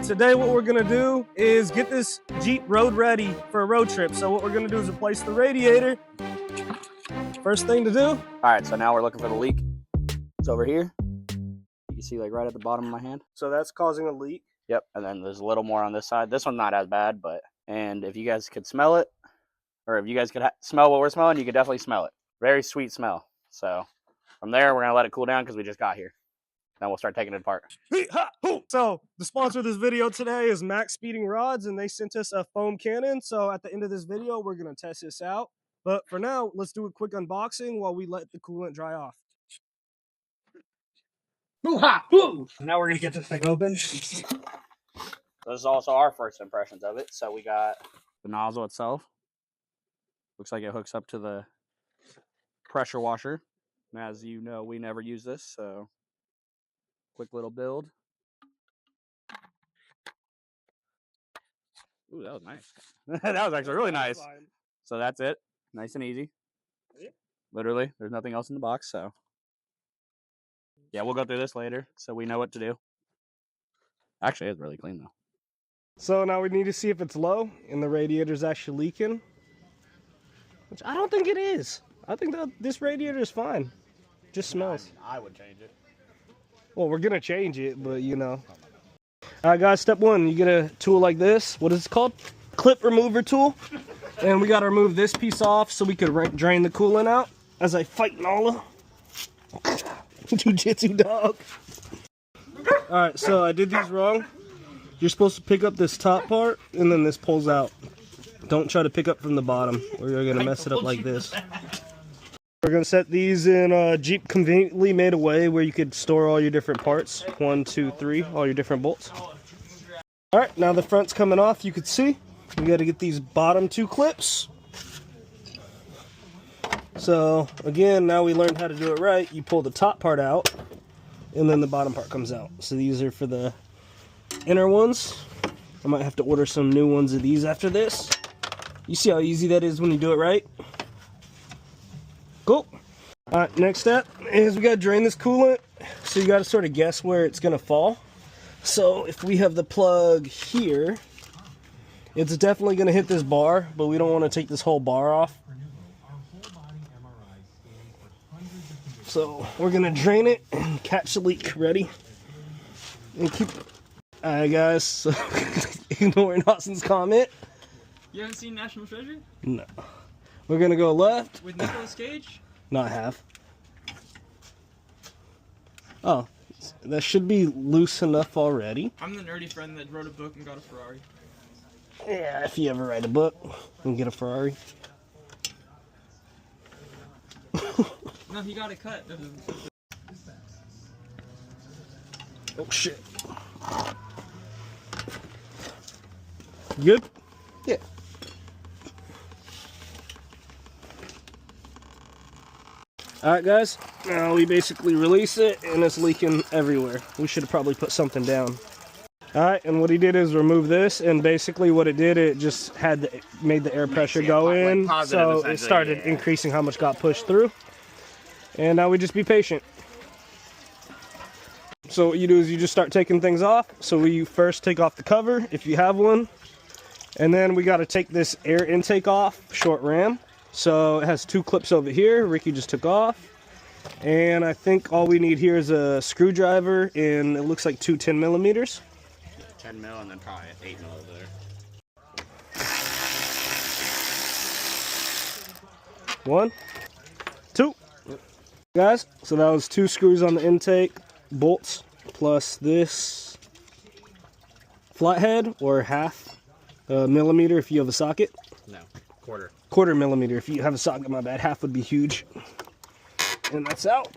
today what we're gonna do is get this Jeep road ready for a road trip. So what we're gonna do is replace the radiator. First thing to do. All right, so now we're looking for the leak. It's over here. You can see like right at the bottom of my hand. So that's causing a leak. Yep, and then there's a little more on this side. This one's not as bad, but, and if you guys could smell it, or if you guys could smell what we're smelling, you could definitely smell it. Very sweet smell. So from there, we're gonna let it cool down because we just got here. Then we'll start taking it apart. So the sponsor of this video today is MaxPeeding Rods, and they sent us a foam cannon. So at the end of this video, we're gonna test this out. But for now, let's do a quick unboxing while we let the coolant dry off. Now we're gonna get this thing open. This is also our first impressions of it. So we got the nozzle itself. Looks like it hooks up to the pressure washer. And as you know, we never use this, so quick little build. Ooh, that was nice. That was actually really nice. So that's it. Nice and easy. Literally, there's nothing else in the box, so yeah, we'll go through this later so we know what to do. Actually, it's really clean though. So now we need to see if it's low and the radiator's actually leaking, which I don't think it is. I think that this radiator is fine. Just smells. I would change it. Well, we're gonna change it, but you know. All right, guys, step one, you get a tool like this. What is it called? Clip remover tool. And we gotta remove this piece off so we could drain the coolant out as I fight Nala. Jiu-jitsu dog. All right, so I did these wrong. You're supposed to pick up this top part and then this pulls out. Don't try to pick up from the bottom or you're gonna mess it up like this. We're gonna set these in a Jeep conveniently made a way where you could store all your different parts. 1, 2, 3, all your different bolts. All right, now the front's coming off. You could see we got to get these bottom two clips. So again, now we learned how to do it right. You pull the top part out and then the bottom part comes out. So these are for the inner ones. I might have to order some new ones of these after this. You see how easy that is when you do it right? Cool. All right, next step is we got to drain this coolant. So you got to sort of guess where it's going to fall. So if we have the plug here, it's definitely going to hit this bar, but we don't want to take this whole bar off. So we're going to drain it and catch the leak. Ready? And keep... Alright guys, so ignoring Austin's comment. You haven't seen National Treasure? No. We're going to go left. With Nicolas Cage? No, I have. Oh, that should be loose enough already. I'm the nerdy friend that wrote a book and got a Ferrari. Yeah, if you ever write a book and get a Ferrari. No, he got a cut. Oh shit. Good? Yeah. Alright guys, now we basically release it and it's leaking everywhere. We should have probably put something down. Alright, and what he did is remove this, and basically what it did, it just made the air pressure go in, so it started increasing how much got pushed through. And now we just be patient. So what you do is you just start taking things off. So we first take off the cover, if you have one. And then we got to take this air intake off, short ram. So it has two clips over here, Ricky just took off. And I think all we need here is a screwdriver, and it looks like two 10 millimeters. 10 mil and then probably 8 mil over there. 1, 2. Guys, so that was 2 screws on the intake, bolts, plus this flathead, or half millimeter if you have a socket. No, quarter. Quarter millimeter if you have a socket, my bad. Half would be huge. And that's out.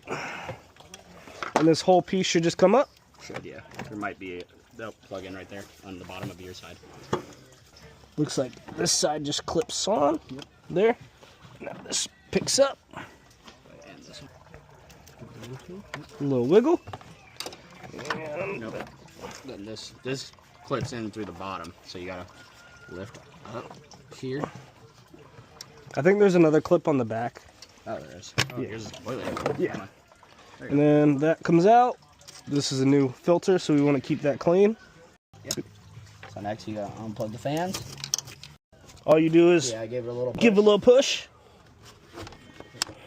And this whole piece should just come up. Should, yeah. There might be, they'll plug in right there on the bottom of your side. Looks like this side just clips on. Yep. There. Now this picks up. And this one. A little wiggle. And nope. Then this clips in through the bottom, so you gotta lift up here. I think there's another clip on the back. Oh, there is. Oh, yeah. Here's a boiler. Yeah. And then that comes out. This is a new filter, so we want to keep that clean. Yep. So next you gotta unplug the fans. All you do is I gave it a little push. give it a little push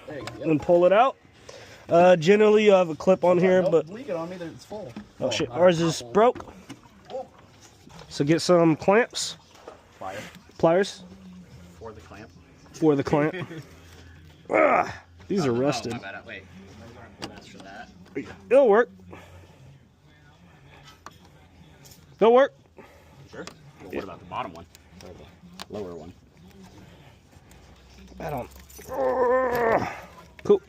There you go. and pull it out. Generally, you have a clip on here, Don't but leak it on me that it's full. oh shit, ours is broke. So get some clamps, pliers For the clamp. for the clamp. These are rusted. Oh, my bad. Wait. That's for that. It'll work. It'll work. Sure. Well, what about the bottom one? Or the lower one? I don't. Cool.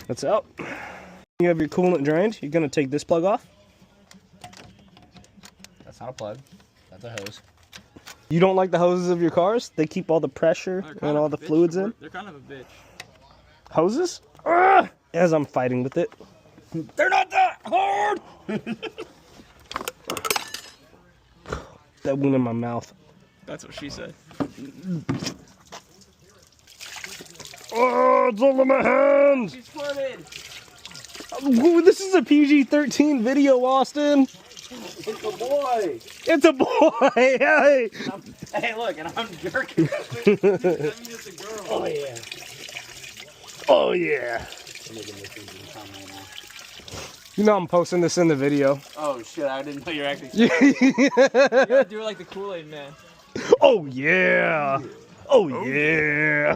That's out. You have your coolant drained. You're gonna take this plug off. That's not a plug. That's a hose. You don't like the hoses of your cars? They keep all the pressure and all the fluids in. They're kind of a bitch. Hoses? As I'm fighting with it. They're not that hard! That went in my mouth. That's what she said. Oh, it's all in my hands! She's flooded. Ooh, this is a PG-13 video, Austin. It's a boy. It's a boy. Hey. Hey, look, and I'm jerking. That means it's a girl. Oh, yeah. Oh, yeah. You know I'm posting this in the video. Oh, shit, I didn't know you were actually... You gotta do it like the Kool-Aid man. Oh, yeah. Oh, yeah.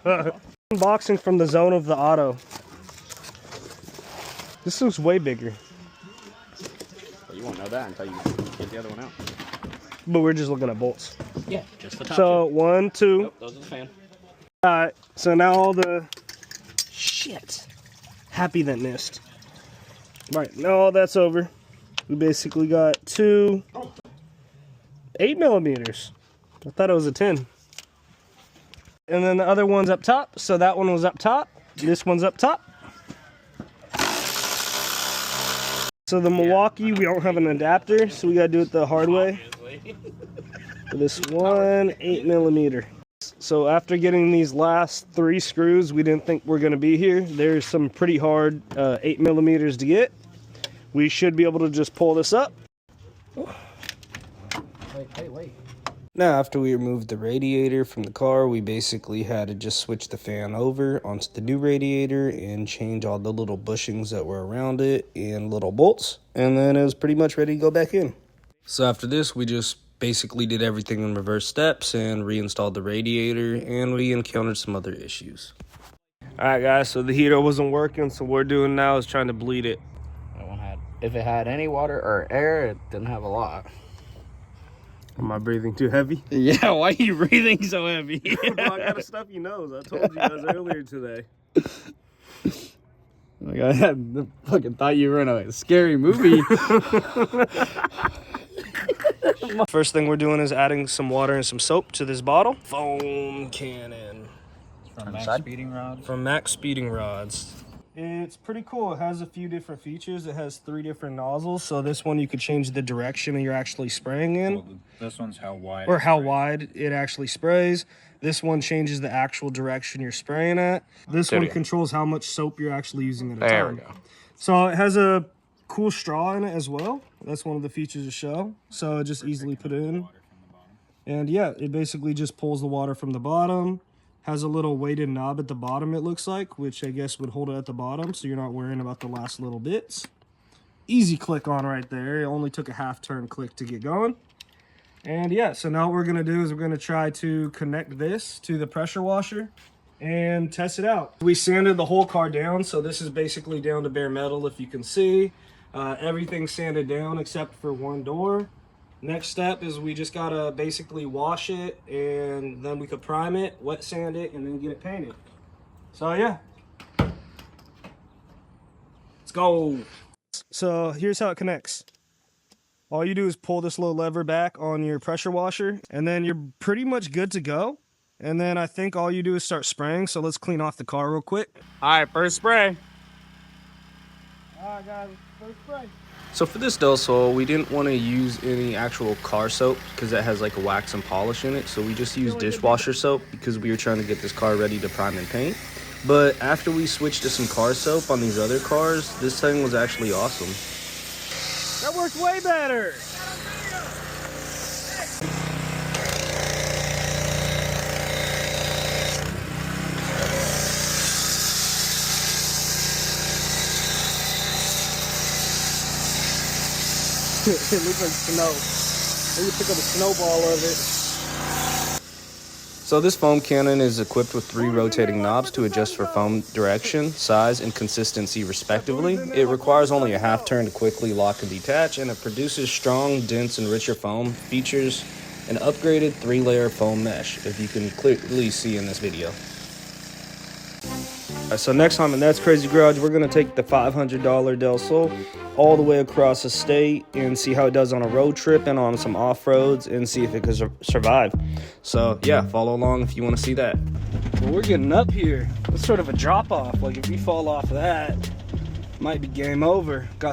Unboxing from the zone of the auto. This looks way bigger. Well, you won't know that until you get the other one out. But we're just looking at bolts. Yeah, just the top So, two. 1, 2. Nope, those are the fan. Alright, so now all the shit. Happy that missed. Right, now all that's over. We basically got 2 8mm. I thought it was a 10. And then the other one's up top. So that one was up top. This one's up top. So the Milwaukee, we don't have an adapter, so we gotta do it the hard way. For this one 8mm. So after getting these last 3 screws, we didn't think we're gonna be here. There's some pretty hard 8mm to get. We should be able to just pull this up. Wait. Now, after we removed the radiator from the car, we basically had to just switch the fan over onto the new radiator and change all the little bushings that were around it and little bolts. And then it was pretty much ready to go back in. So after this, we just basically did everything in reverse steps and reinstalled the radiator, and we encountered some other issues. Alright guys, so the heater wasn't working, so what we're doing now is trying to bleed it. That one had... If it had any water or air, it didn't have a lot. Am I breathing too heavy? Yeah, why are you breathing so heavy? Well, I gotta stuff your nose. I told you guys earlier today. Like I fucking thought you were in a scary movie. First thing we're doing is adding some water and some soap to this bottle. Foam Cannon. From MaxPeeding Rods. From MaxPeeding Rods. It's pretty cool. It has a few different features. It has 3 different nozzles. So this one you could change the direction that you're actually spraying in. Well, this one's how wide. Or how wide it actually sprays. This one changes the actual direction you're spraying at. This one controls how much soap you're actually using at a time. There we go. So it has a cool straw in it as well. That's one of the features of Shell. So it just easily put it in. And yeah, it basically just pulls the water from the bottom. Has a little weighted knob at the bottom, it looks like, which I guess would hold it at the bottom, so you're not worrying about the last little bits. Easy click on right there. It only took a half turn click to get going. And yeah, so now what we're gonna do is we're gonna try to connect this to the pressure washer and test it out. We sanded the whole car down, so this is basically down to bare metal, if you can see. Everything's sanded down except for one door. Next step is we just gotta basically wash it, and then we could prime it, wet sand it, and then get it painted. So yeah, let's go. So here's how it connects. All you do is pull this little lever back on your pressure washer, and then you're pretty much good to go. And then I think all you do is start spraying. So let's clean off the car real quick. All right, first spray. All right, guys, first spray. So for this Del Sol, we didn't want to use any actual car soap because it has like a wax and polish in it. So we just used dishwasher soap because we were trying to get this car ready to prime and paint. But after we switched to some car soap on these other cars, this thing was actually awesome. That worked way better. It looks like snow. Maybe pick up a snowball of it. So this foam cannon is equipped with 3 rotating knobs to adjust for foam direction, size, and consistency respectively. It requires only a half turn to quickly lock and detach, and it produces strong, dense, and richer foam. Features an upgraded 3-layer foam mesh, if you can clearly see in this video. Alright, so next time in That's Crazy Garage, we're going to take the $500 Del Sol all the way across the state and see how it does on a road trip and on some off-roads and see if it can survive. So yeah, follow along if you want to see that. Well, we're getting up here. It's sort of a drop-off. Like if we fall off that, might be game over. Got